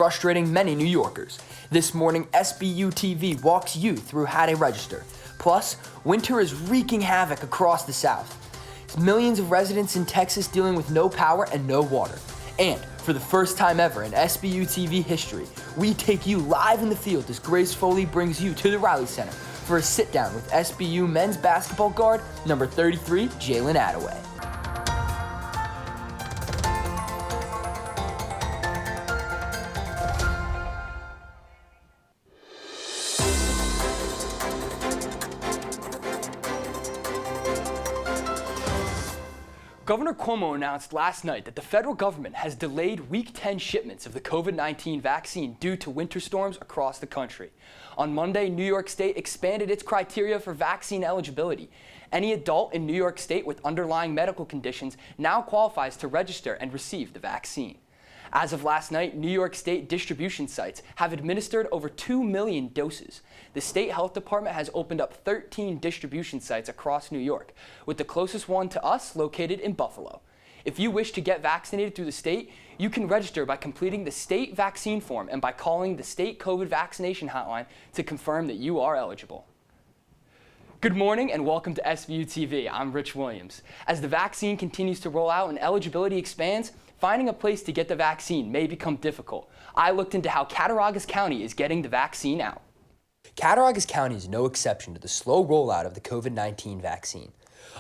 frustrating many New Yorkers. This morning, Sbu TV walks you through how to register. Plus, winter is wreaking havoc across the South. It's millions of residents in Texas dealing with no power and no water. And for the first time ever in Sbu TV history, we take you live in the field as Grace Foley brings you to the Riley Center for a sit-down with Sbu men's basketball guard number 33, Jalen Adaway. Governor Cuomo announced last night that the federal government has delayed Week 10 shipments of the COVID-19 vaccine due to winter storms across the country. On Monday, New York State expanded its criteria for vaccine eligibility. Any adult in New York State with underlying medical conditions now qualifies to register and receive the vaccine. As of last night, New York State distribution sites have administered over 2 million doses. The state health department has opened up 13 distribution sites across New York, with the closest one to us located in Buffalo. If you wish to get vaccinated through the state, you can register by completing the state vaccine form and by calling the state COVID vaccination hotline to confirm that you are eligible. Good morning and welcome to Sbu TV. I'm Rich Williams. As the vaccine continues to roll out and eligibility expands, finding a place to get the vaccine may become difficult. I looked into how Cattaraugus County is getting the vaccine out. Cattaraugus County is no exception to the slow rollout of the COVID-19 vaccine.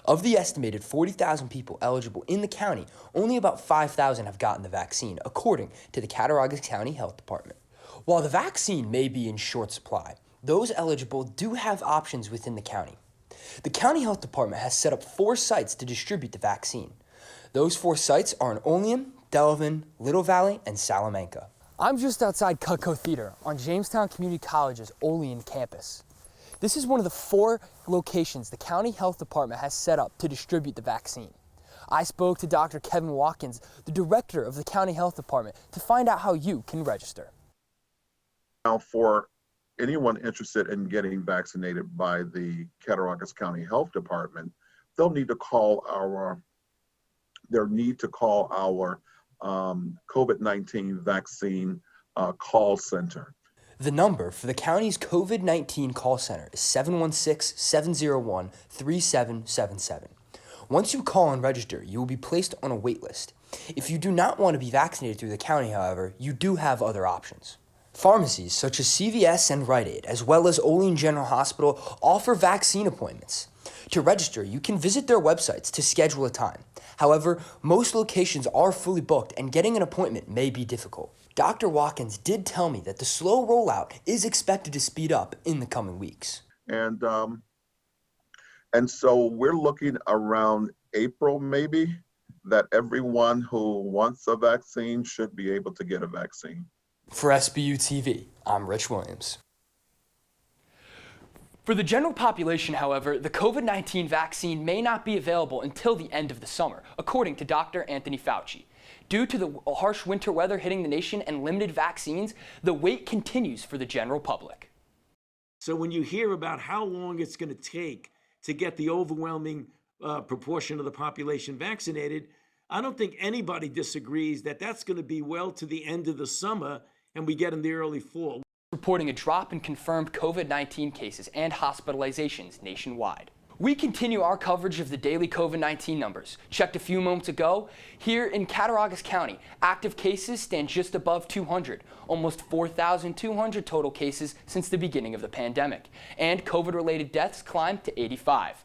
Of the estimated 40,000 people eligible in the county, only about 5,000 have gotten the vaccine, according to the Cattaraugus County Health Department. While the vaccine may be in short supply, those eligible do have options within the county. The county health department has set up 4 sites to distribute the vaccine. Those 4 sites are in Olean, Delavan, Little Valley, and Salamanca. I'm just outside Cutco Theater on Jamestown Community College's Olean campus. This is one of the 4 locations the county health department has set up to distribute the vaccine. I spoke to Dr. Kevin Watkins, the director of the county health department, to find out how you can register. Now, for anyone interested in getting vaccinated by the Cattaraugus County Health Department, they'll need to call our COVID-19 vaccine call center. The number for the county's COVID-19 call center is 716-701-3777. Once you call and register, you will be placed on a wait list. If you do not want to be vaccinated through the county, however, you do have other options. Pharmacies such as CVS and Rite Aid, as well as Olean General Hospital, offer vaccine appointments. To register, you can visit their websites to schedule a time. However, most locations are fully booked and getting an appointment may be difficult. Dr. Watkins did tell me that the slow rollout is expected to speed up in the coming weeks. And so we're looking around April maybe that everyone who wants a vaccine should be able to get a vaccine. For Sbu TV, I'm Rich Williams. For the general population, however, the COVID-19 vaccine may not be available until the end of the summer, according to Dr. Anthony Fauci. Due to the harsh winter weather hitting the nation and limited vaccines, the wait continues for the general public. So when you hear about how long it's going to take to get the overwhelming proportion of the population vaccinated, I don't think anybody disagrees that that's going to be well to the end of the summer and we get in the early fall. Reporting a drop in confirmed COVID-19 cases and hospitalizations nationwide. We continue our coverage of the daily COVID-19 numbers. Checked a few moments ago, here in Cattaraugus County, active cases stand just above 200, almost 4,200 total cases since the beginning of the pandemic, and COVID-related deaths climbed to 85.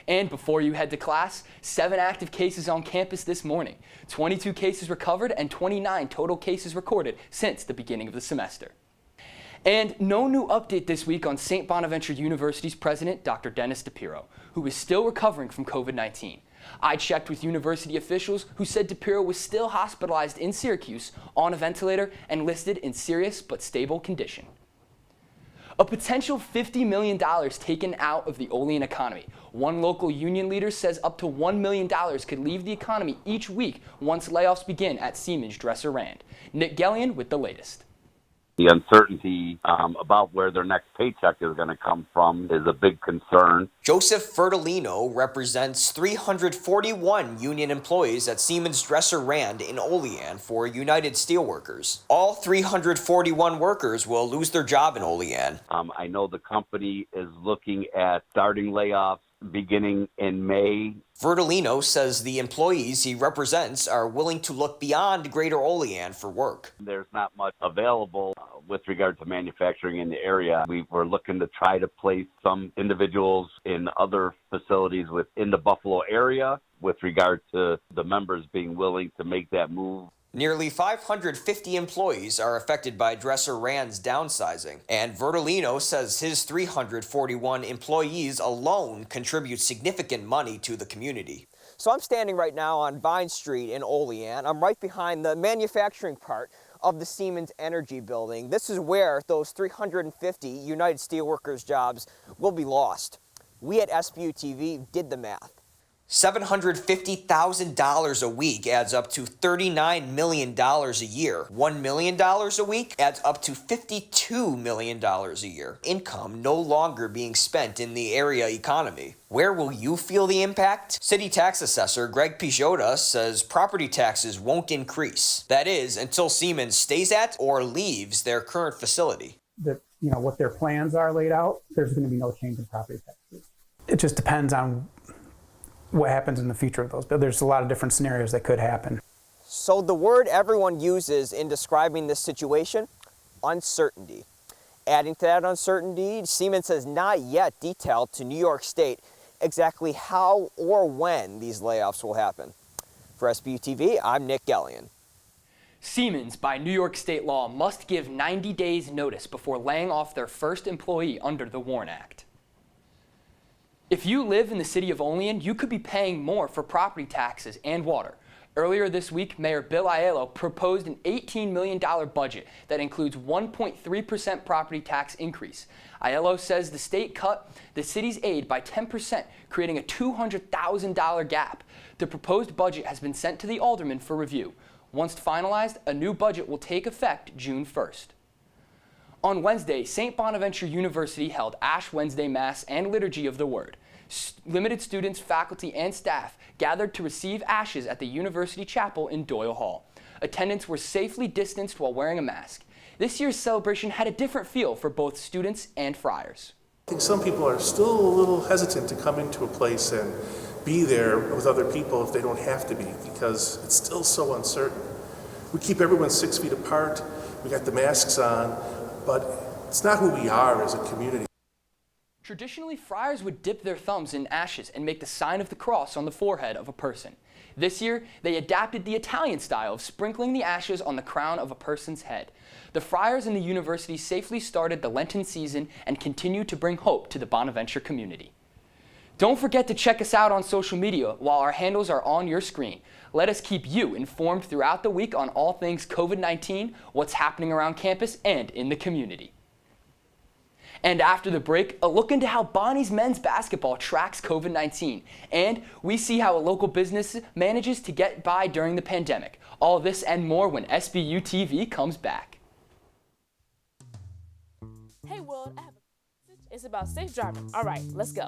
And before you head to class, 7 active cases on campus this morning, 22 cases recovered, and 29 total cases recorded since the beginning of the semester. And no new update this week on St. Bonaventure University's president, Dr. Dennis DePiro, who is still recovering from COVID-19. I checked with university officials who said DePiro was still hospitalized in Syracuse on a ventilator and listed in serious but stable condition. A potential $50 million taken out of the Olean economy. One local union leader says up to $1 million could leave the economy each week once layoffs begin at Siemens Dresser Rand. Nick Gellion with the latest. The uncertainty about where their next paycheck is going to come from is a big concern. Joseph Fertolino represents 341 union employees at Siemens Dresser Rand in Olean for United Steelworkers. All 341 workers will lose their job in Olean. I know the company is looking at starting layoffs beginning in May. Vertolino says the employees he represents are willing to look beyond Greater Olean for work. There's not much available with regard to manufacturing in the area. We were looking to try to place some individuals in other facilities within the Buffalo area with regard to the members being willing to make that move. Nearly 550 employees are affected by Dresser Rand's downsizing, and Vertolino says his 341 employees alone contribute significant money to the community. So I'm standing right now on Vine Street in Olean. I'm right behind the manufacturing part of the Siemens Energy building. This is where those 350 United Steelworkers jobs will be lost. We at Sbu TV did the math. $750,000 a week adds up to $39 million a year. $1 million a week adds up to $52 million a year. Income no longer being spent in the area economy. Where will you feel the impact? City Tax Assessor Greg Pijota says property taxes won't increase. That is, until Siemens stays at or leaves their current facility. What their plans are laid out, there's going to be no change in property taxes. It just depends on what happens in the future of those. But there's a lot of different scenarios that could happen. So the word everyone uses in describing this situation, uncertainty. Adding to that uncertainty, Siemens has not yet detailed to New York State exactly how or when these layoffs will happen. For Sbu TV, I'm Nick Gellion. Siemens, by New York state law, must give 90 days notice before laying off their first employee under the WARN Act. If you live in the city of Olean, you could be paying more for property taxes and water. Earlier this week, Mayor Bill Aiello proposed an $18 million budget that includes 1.3% property tax increase. Aiello says the state cut the city's aid by 10%, creating a $200,000 gap. The proposed budget has been sent to the aldermen for review. Once finalized, a new budget will take effect June 1st. On Wednesday, St. Bonaventure University held Ash Wednesday Mass and Liturgy of the Word. Limited students, faculty, and staff gathered to receive ashes at the University Chapel in Doyle Hall. Attendants were safely distanced while wearing a mask. This year's celebration had a different feel for both students and friars. I think some people are still a little hesitant to come into a place and be there with other people if they don't have to be, because it's still so uncertain. We keep everyone 6 feet apart, we got the masks on, but it's not who we are as a community. Traditionally, friars would dip their thumbs in ashes and make the sign of the cross on the forehead of a person. This year, they adapted the Italian style of sprinkling the ashes on the crown of a person's head. The friars in the university safely started the Lenten season and continue to bring hope to the Bonaventure community. Don't forget to check us out on social media while our handles are on your screen. Let us keep you informed throughout the week on all things COVID-19, what's happening around campus and in the community. And after the break, a look into how Bonnie's men's basketball tracks COVID-19. And we see how a local business manages to get by during the pandemic. All this and more when Sbu TV comes back. Hey world, I have a message. It's about safe driving. All right, let's go.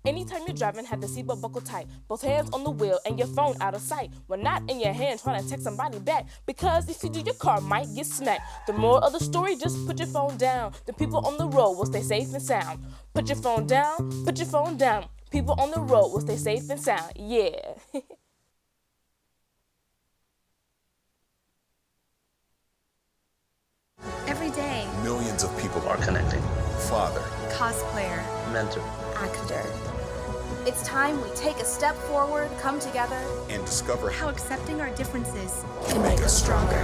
Anytime you're driving, have the seatbelt buckled tight, both hands on the wheel and your phone out of sight. When not in your hand, trying to text somebody back, because if you do, your car might get smacked. The moral of the story, just put your phone down. The people on the road will stay safe and sound. Put your phone down, put your phone down. People on the road will stay safe and sound. Yeah. Every day, millions of people are connecting. Father, cosplayer, mentor, actor. It's time we take a step forward, come together, and discover how accepting our differences can make us stronger.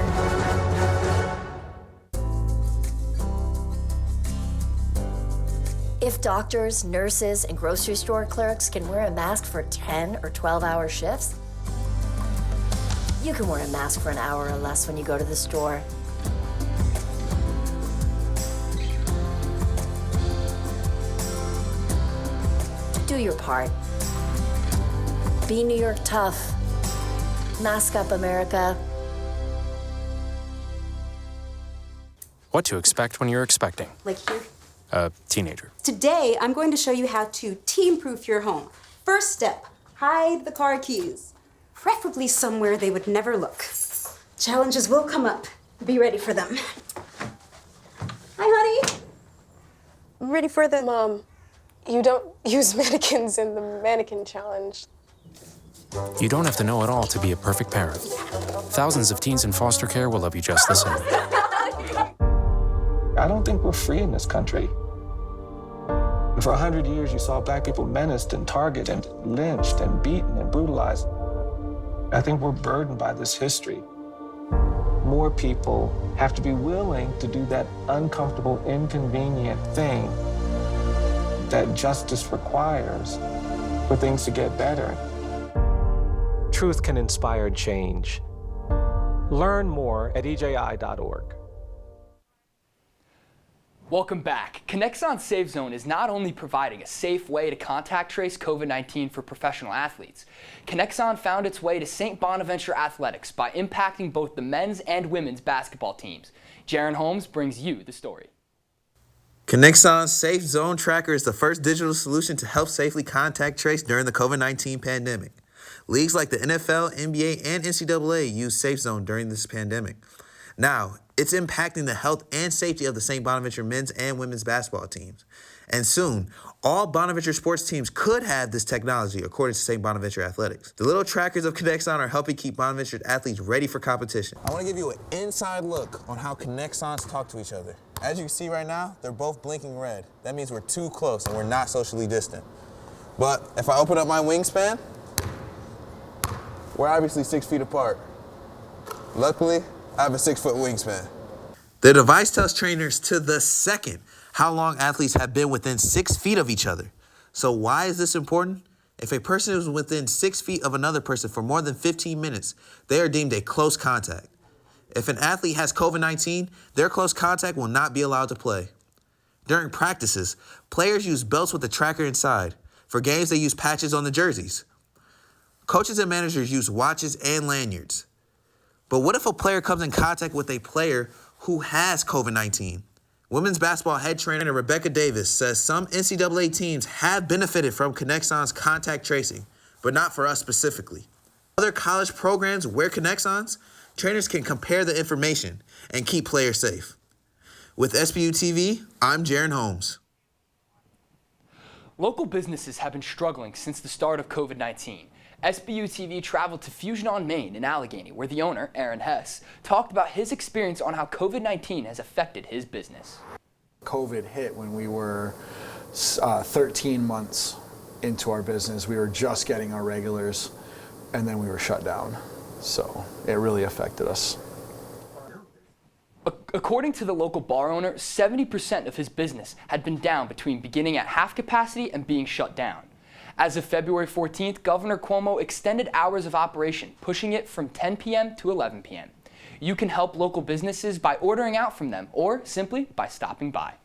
If doctors, nurses, and grocery store clerks can wear a mask for 10 or 12-hour shifts, you can wear a mask for an hour or less when you go to the store. Do your part. Be New York tough. Mask up, America. what to expect when you're expecting Like here. a teenager. Today, I'm going to show you how to team-proof your home. First step, hide the car keys. Preferably somewhere they would never look. Challenges will come up. Be ready for them. Hi, honey. Ready for the... Mom, you don't use mannequins in the mannequin challenge. You don't have to know it all to be a perfect parent. Thousands of teens in foster care will love you just the same. I don't think we're free in this country. For 100 years, you saw black people menaced and targeted and lynched and beaten and brutalized. I think we're burdened by this history. More people have to be willing to do that uncomfortable, inconvenient thing that justice requires for things to get better. Truth can inspire change. Learn more at EJI.org. Welcome back. Connexon Safe Zone is not only providing a safe way to contact trace COVID-19 for professional athletes. Connexon found its way to St. Bonaventure Athletics by impacting both the men's and women's basketball teams. Jaren Holmes brings you the story. Connexon's Safe Zone Tracker is the first digital solution to help safely contact trace during the COVID-19 pandemic. Leagues like the NFL, NBA, and NCAA use Safe Zone during this pandemic. Now, it's impacting the health and safety of the St. Bonaventure men's and women's basketball teams. And soon, all Bonaventure sports teams could have this technology, according to St. Bonaventure Athletics. The little trackers of Connexon are helping keep Bonaventure athletes ready for competition. I want to give you an inside look on how Connexons talk to each other. As you can see right now, they're both blinking red. That means we're too close and we're not socially distant. But if I open up my wingspan, we're obviously 6 feet apart. Luckily, I have a 6-foot wingspan. The device tells trainers to the second how long athletes have been within 6 feet of each other. So why is this important? If a person is within 6 feet of another person for more than 15 minutes, they are deemed a close contact. If an athlete has COVID-19, their close contact will not be allowed to play. During practices, players use belts with the tracker inside. For games, they use patches on the jerseys. Coaches and managers use watches and lanyards. But what if a player comes in contact with a player who has COVID-19? Women's basketball head trainer Rebecca Davis says some NCAA teams have benefited from Connexon's contact tracing, but not for us specifically. Other college programs wear Connexons, trainers can compare the information and keep players safe. With Sbu TV, I'm Jaren Holmes. Local businesses have been struggling since the start of COVID-19. Sbu TV traveled to Fusion on Main in Allegheny, where the owner, Aaron Hess, talked about his experience on how COVID-19 has affected his business. COVID hit when we were 13 months into our business. We were just getting our regulars, and then we were shut down. So it really affected us. According to the local bar owner, 70% of his business had been down between beginning at half capacity and being shut down. As of February 14th, Governor Cuomo extended hours of operation, pushing it from 10 p.m. to 11 p.m. You can help local businesses by ordering out from them or simply by stopping by.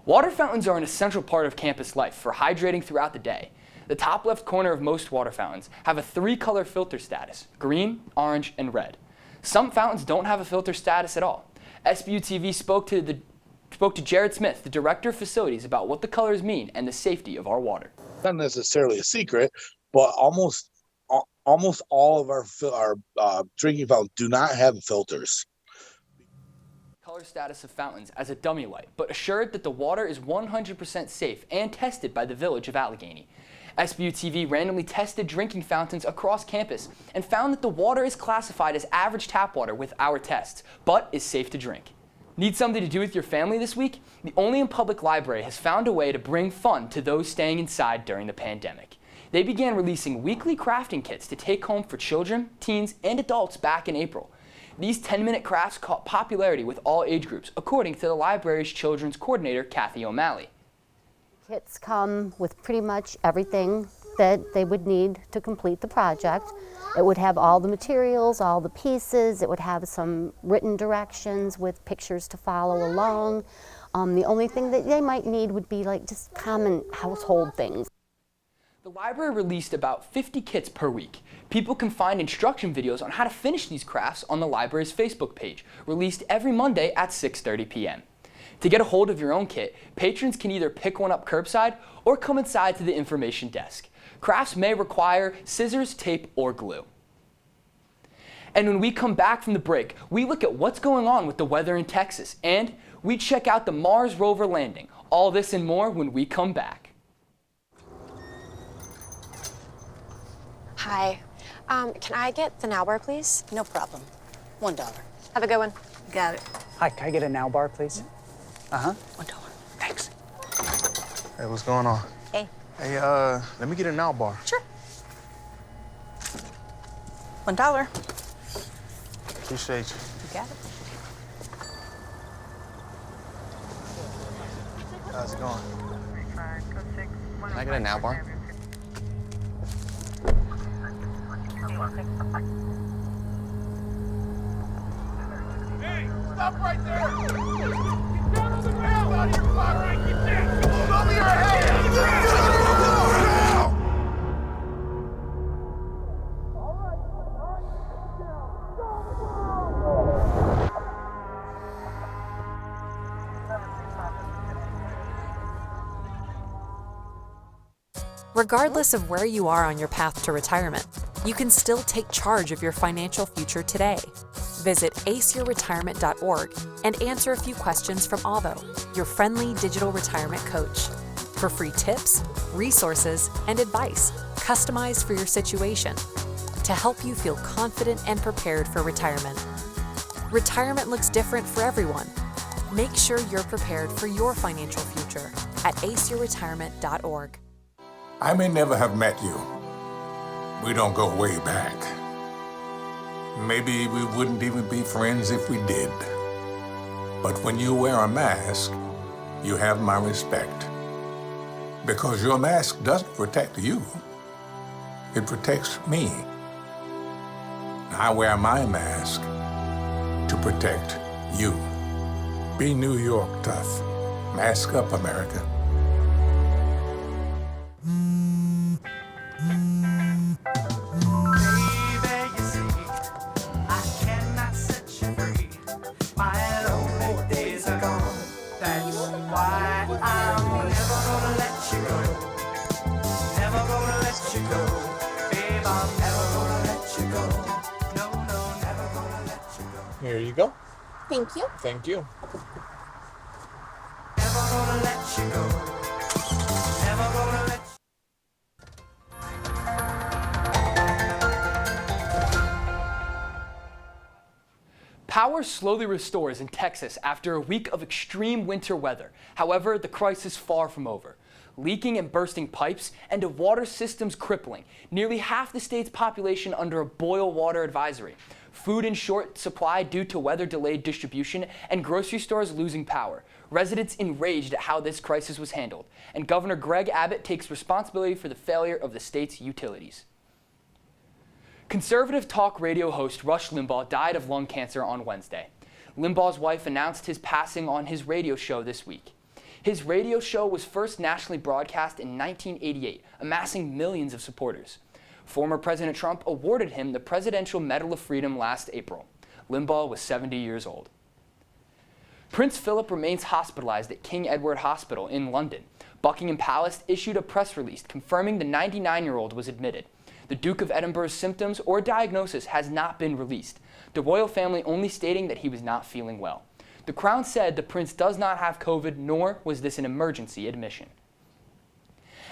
Water fountains are an essential part of campus life for hydrating throughout the day. The top left corner of most water fountains have a 3-color filter status: green, orange, and red. Some fountains don't have a filter status at all. Sbu TV spoke to Jared Smith, the director of facilities, about what the colors mean and the safety of our water. Not necessarily a secret, but almost all of our drinking fountains do not have filters. Color status of fountains as a dummy light, but assured that the water is 100% safe and tested by the village of Allegheny. Sbu TV randomly tested drinking fountains across campus and found that the water is classified as average tap water with our tests, but is safe to drink. Need something to do with your family this week? The Olean Public Library has found a way to bring fun to those staying inside during the pandemic. They began releasing weekly crafting kits to take home for children, teens, and adults back in April. These 10-minute crafts caught popularity with all age groups, according to the library's children's coordinator, Kathy O'Malley. Kits come with pretty much everything that they would need to complete the project. It would have all the materials, all the pieces. It would have some written directions with pictures to follow along. The only thing that they might need would be like just common household things. The library released about 50 kits per week. People can find instruction videos on how to finish these crafts on the library's Facebook page, released every Monday at 6:30 p.m. To get a hold of your own kit, patrons can either pick one up curbside or come inside to the information desk. Crafts may require scissors, tape, or glue. And when we come back from the break, we look at what's going on with the weather in Texas, and we check out the Mars rover landing. All this and more when we come back. Hi. Can I get the now bar, please? No problem. $1. Have a good one. Got it. Hi, can I get a now bar, please? $1. Thanks. Hey, what's going on? Hey. Hey, let me get a now bar. Sure. $1. Appreciate you. You got it. How's it going? Can I get a now bar? Hey, stop right there! Get down on the ground! Out of your car! Right, get down! Show me your hands! Now! Regardless of where you are on your path to retirement, you can still take charge of your financial future today. Visit aceyourretirement.org and answer a few questions from Avo, your friendly digital retirement coach, for free tips, resources, and advice customized for your situation to help you feel confident and prepared for retirement. Retirement looks different for everyone. Make sure you're prepared for your financial future at aceyourretirement.org. I may never have met you. We don't go way back. Maybe we wouldn't even be friends if we did. But when you wear a mask, you have my respect. Because your mask doesn't protect you. It protects me. I wear my mask to protect you. Be New York tough. Mask up, America. Here you go. Thank you. Thank you. Power slowly restores in Texas after a week of extreme winter weather. However, the crisis is far from over. Leaking and bursting pipes and a water systems crippling nearly half the state's population under a boil water advisory. Food in short supply due to weather-delayed distribution and grocery stores losing power. Residents enraged at how this crisis was handled. And Governor Greg Abbott takes responsibility for the failure of the state's utilities. Conservative talk radio host Rush Limbaugh died of lung cancer on Wednesday. Limbaugh's wife announced his passing on his radio show this week. His radio show was first nationally broadcast in 1988, amassing millions of supporters. Former President Trump awarded him the Presidential Medal of Freedom last April. Limbaugh was 70 years old. Prince Philip remains hospitalized at King Edward Hospital in London. Buckingham Palace issued a press release confirming the 99-year-old was admitted. The Duke of Edinburgh's symptoms or diagnosis has not been released, the royal family only stating that he was not feeling well. The Crown said the prince does not have COVID, nor was this an emergency admission.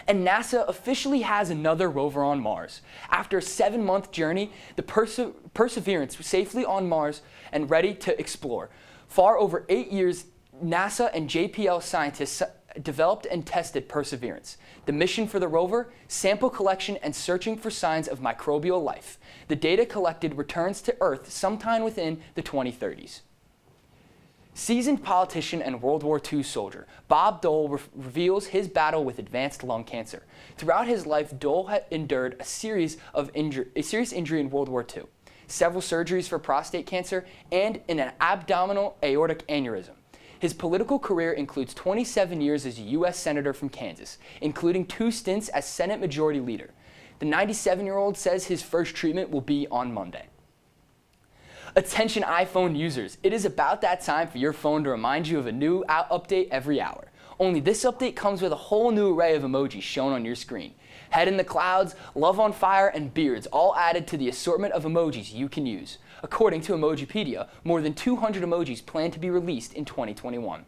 And NASA officially has another rover on Mars. After a 7-month journey, the Perseverance was safely on Mars and ready to explore. For over 8 years, NASA and JPL scientists developed and tested Perseverance. The mission for the rover, sample collection and searching for signs of microbial life. The data collected returns to Earth sometime within the 2030s. Seasoned politician and World War II soldier, Bob Dole reveals his battle with advanced lung cancer. Throughout his life, Dole had endured a serious injury in World War II, several surgeries for prostate cancer, and an abdominal aortic aneurysm. His political career includes 27 years as a U.S. Senator from Kansas, including 2 stints as Senate Majority Leader. The 97-year-old says his first treatment will be on Monday. Attention iPhone users, it is about that time for your phone to remind you of a new update every hour. Only this update comes with a whole new array of emojis shown on your screen. Head in the clouds, love on fire, and beards all added to the assortment of emojis you can use. According to Emojipedia, more than 200 emojis plan to be released in 2021.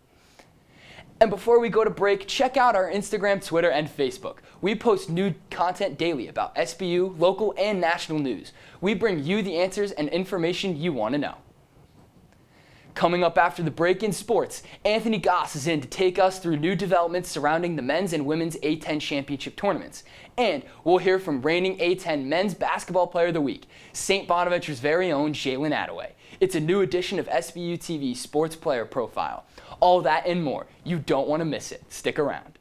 And before we go to break, check out our Instagram, Twitter, and Facebook. We post new content daily about SBU, local, and national news. We bring you the answers and information you want to know. Coming up after the break in sports, Anthony Goss is in to take us through new developments surrounding the men's and women's A10 championship tournaments. And we'll hear from reigning A10 men's basketball player of the week, St. Bonaventure's very own Jalen Adaway. It's a new edition of Sbu Tv Sports Player Profile. All that and more. You don't want to miss it. Stick around.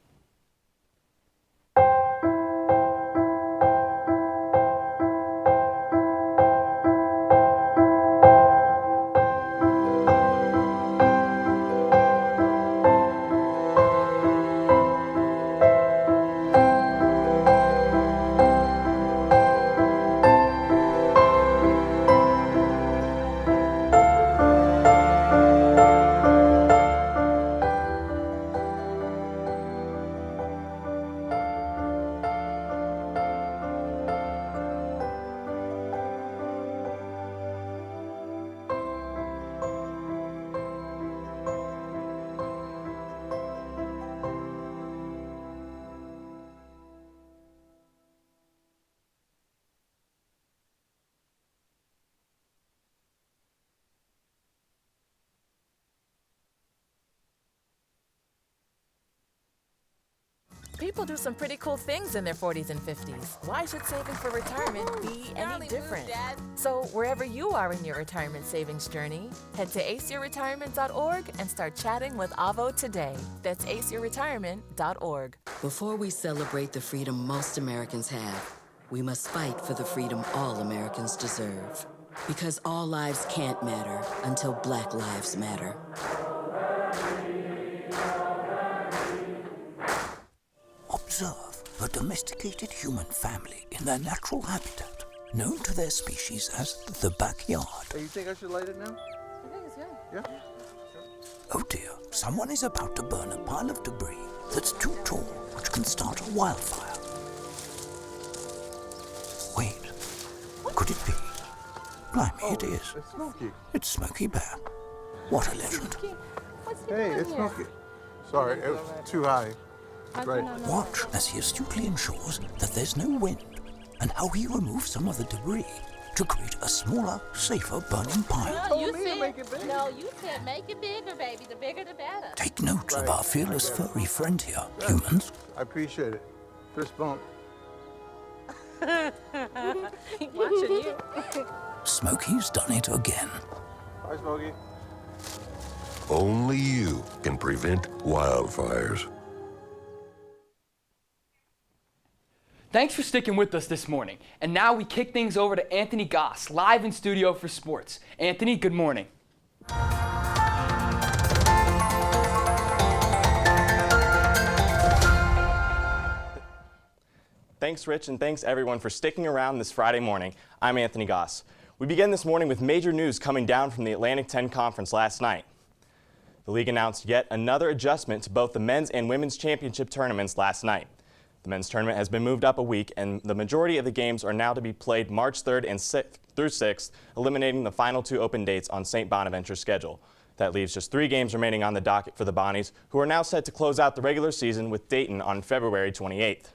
People do some pretty cool things in their 40s and 50s. Why should saving for retirement be any different? So wherever you are in your retirement savings journey, head to aceyourretirement.org and start chatting with Avo today. That's aceyourretirement.org. Before we celebrate the freedom most Americans have, we must fight for the freedom all Americans deserve. Because all lives can't matter until Black lives matter. Observe a domesticated human family in their natural habitat, known to their species as the backyard. Hey, you think I should light it now? I think it's good. Yeah. Oh dear, someone is about to burn a pile of debris that's too tall, which can start a wildfire. Wait, could it be? Blimey, it is. It's Smokey. It's Smokey Bear. What a legend. Hey, it's Smokey. Sorry, it was too high. Right. Watch as he astutely ensures that there's no wind, and how he removes some of the debris to create a smaller, safer burning pile. No, you said make it bigger, baby. The bigger, the better. Take note of our fearless furry friend here, humans. I appreciate it. Fist bump. Watching you. Smokey's done it again. Bye, Smokey. Only you can prevent wildfires. Thanks for sticking with us this morning. And now we kick things over to Anthony Goss, live in studio for sports. Anthony, good morning. Thanks, Rich, and thanks everyone for sticking around this Friday morning. I'm Anthony Goss. We begin this morning with major news coming down from the Atlantic 10 Conference last night. The league announced yet another adjustment to both the men's and women's championship tournaments last night. The men's tournament has been moved up a week, and the majority of the games are now to be played March 3rd and 6th through 6th, eliminating the final 2 open dates on St. Bonaventure's schedule. That leaves just 3 games remaining on the docket for the Bonnies, who are now set to close out the regular season with Dayton on February 28th.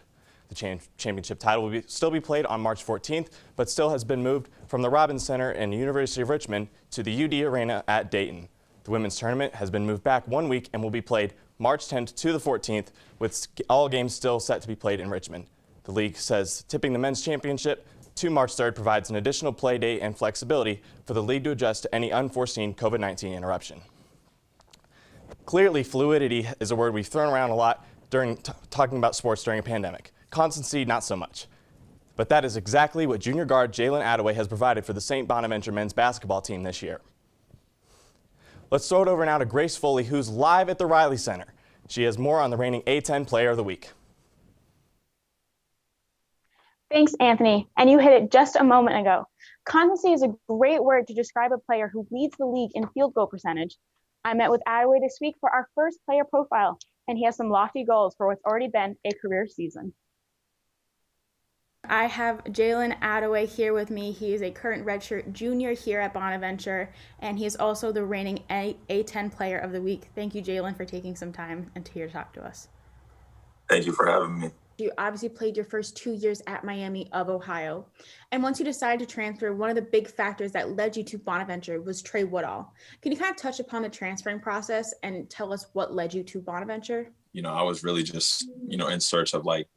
The championship title will still be played on March 14th, but still has been moved from the Robins Center in the University of Richmond to the UD Arena at Dayton. The women's tournament has been moved back 1 week and will be played March 10th to the 14th, with all games still set to be played in Richmond. The league says tipping the men's championship to March 3rd provides an additional play date and flexibility for the league to adjust to any unforeseen COVID-19 interruption. Clearly, fluidity is a word we've thrown around a lot during talking about sports during a pandemic. Constancy, not so much. But that is exactly what junior guard Jalen Adaway has provided for the St. Bonaventure men's basketball team this year. Let's throw it over now to Grace Foley, who's live at the Riley Center. She has more on the reigning A10 Player of the Week. Thanks, Anthony. And you hit it just a moment ago. Constancy is a great word to describe a player who leads the league in field goal percentage. I met with Adaway this week for our first player profile, and he has some lofty goals for what's already been a career season. I have Jalen Adaway here with me. He is a current redshirt junior here at Bonaventure, and he is also the reigning A10 Player of the Week. Thank you, Jalen, for taking some time and here to talk to us. Thank you for having me. You obviously played your first 2 years at Miami of Ohio. And once you decided to transfer, one of the big factors that led you to Bonaventure was Trey Woodall. Can you kind of touch upon the transferring process and tell us what led you to Bonaventure? You know, I was really just, in search of like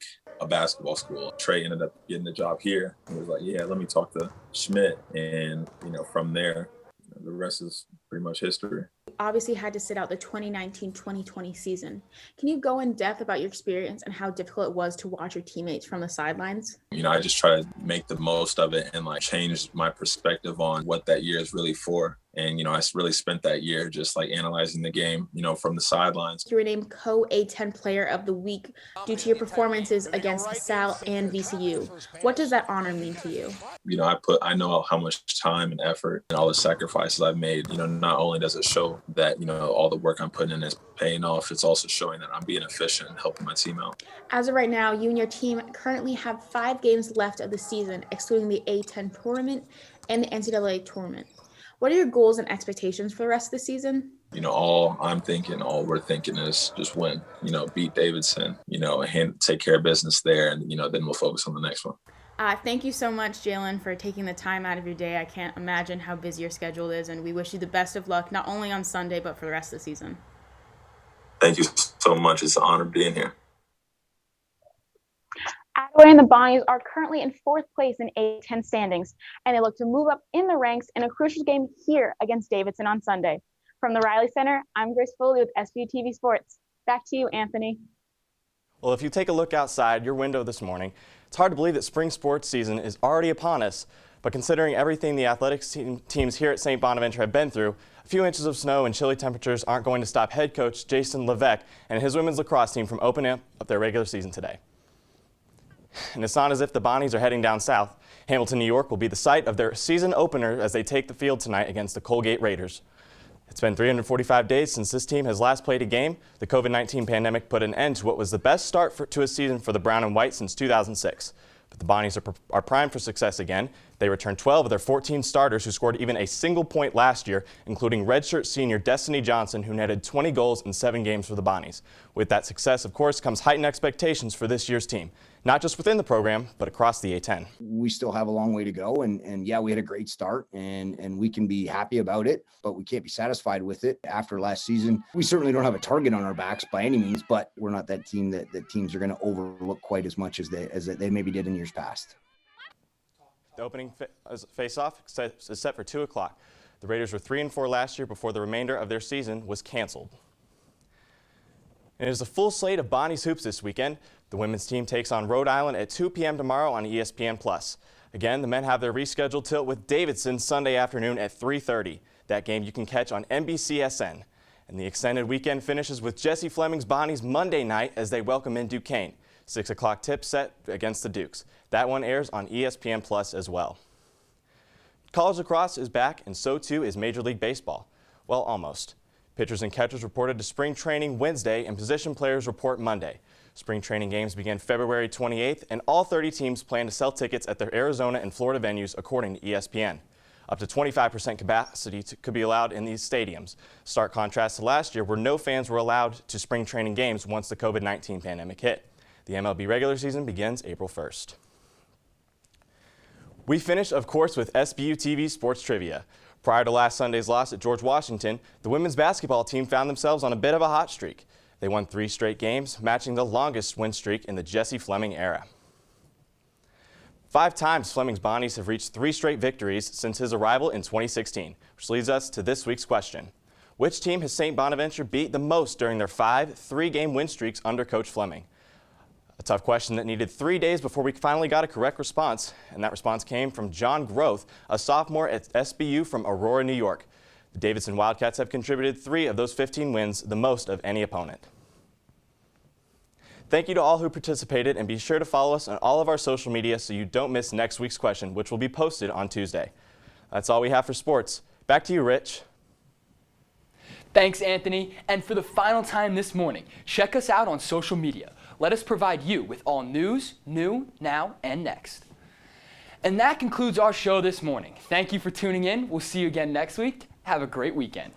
a basketball school. Trey ended up getting the job here. He was like, yeah, let me talk to Schmidt. And, from there, the rest is pretty much history. Obviously had to sit out the 2019-2020 season. Can you go in depth about your experience and how difficult it was to watch your teammates from the sidelines? I just try to make the most of it and change my perspective on what that year is really for. And, I really spent that year just analyzing the game, from the sidelines. You were named Co-A10 Player of the Week due to your performances against LaSalle and VCU. What does that honor mean to you? I know how much time and effort and all the sacrifices I've made. Not only does it show that, all the work I'm putting in is paying off, it's also showing that I'm being efficient and helping my team out. As of right now, you and your team currently have 5 games left of the season, excluding the A10 tournament and the NCAA tournament. What are your goals and expectations for the rest of the season? All we're thinking is just win, beat Davidson, and take care of business there. And, then we'll focus on the next one. Thank you so much, Jalen, for taking the time out of your day. I can't imagine how busy your schedule is, and we wish you the best of luck, not only on Sunday, but for the rest of the season. Thank you so much. It's an honor being here. Adaway and the Bonnies are currently in 4th place in A10 standings, and they look to move up in the ranks in a crucial game here against Davidson on Sunday. From the Riley Center, I'm Grace Foley with Sbu Tv Sports. Back to you, Anthony. Well, if you take a look outside your window this morning, it's hard to believe that spring sports season is already upon us. But considering everything the athletics teams here at St. Bonaventure have been through, a few inches of snow and chilly temperatures aren't going to stop head coach Jason Levesque and his women's lacrosse team from opening up their regular season today. And it's not as if the Bonnies are heading down south. Hamilton, New York will be the site of their season opener as they take the field tonight against the Colgate Raiders. It's been 345 days since this team has last played a game. The COVID-19 pandemic put an end to what was the best start to a season for the Brown and White since 2006. But the Bonnies are primed for success again. They returned 12 of their 14 starters who scored even a single point last year, including redshirt senior Destiny Johnson, who netted 20 goals in 7 games for the Bonnies. With that success, of course, comes heightened expectations for this year's team, not just within the program, but across the A10. We still have a long way to go, and yeah, we had a great start, and we can be happy about it, but we can't be satisfied with it after last season. We certainly don't have a target on our backs by any means, but we're not that team that teams are going to overlook quite as much as they maybe did in years past. The opening face-off is set for 2 o'clock. The Raiders were 3-4 last year before the remainder of their season was canceled. And it is a full slate of Bonnies hoops this weekend. The women's team takes on Rhode Island at 2 p.m. tomorrow on ESPN+. Again, the men have their rescheduled tilt with Davidson Sunday afternoon at 3:30. That game you can catch on NBCSN. And the extended weekend finishes with Jesse Fleming's Bonnies Monday night as they welcome in Duquesne. 6 o'clock tip set against the Dukes. That one airs on ESPN+ as well. College lacrosse is back, and so too is Major League Baseball. Well, almost. Pitchers and catchers reported to spring training Wednesday, and position players report Monday. Spring training games begin February 28th, and all 30 teams plan to sell tickets at their Arizona and Florida venues, according to ESPN. Up to 25% capacity could be allowed in these stadiums. Stark contrast to last year, where no fans were allowed to spring training games once the COVID-19 pandemic hit. The MLB regular season begins April 1st. We finish, of course, with Sbu TV Sports Trivia. Prior to last Sunday's loss at George Washington, the women's basketball team found themselves on a bit of a hot streak. They won 3 straight games, matching the longest win streak in the Jesse Fleming era. 5 times Fleming's Bonnies have reached 3 straight victories since his arrival in 2016, which leads us to this week's question. Which team has St. Bonaventure beat the most during their 5 3-game win streaks under Coach Fleming? A tough question that needed 3 days before we finally got a correct response, and that response came from John Groth, a sophomore at SBU from Aurora, New York. The Davidson Wildcats have contributed 3 of those 15 wins, the most of any opponent. Thank you to all who participated, and be sure to follow us on all of our social media so you don't miss next week's question, which will be posted on Tuesday. That's all we have for sports. Back to you, Rich. Thanks, Anthony. And for the final time this morning, check us out on social media. Let us provide you with all news, new, now, and next. And that concludes our show this morning. Thank you for tuning in. We'll see you again next week. Have a great weekend.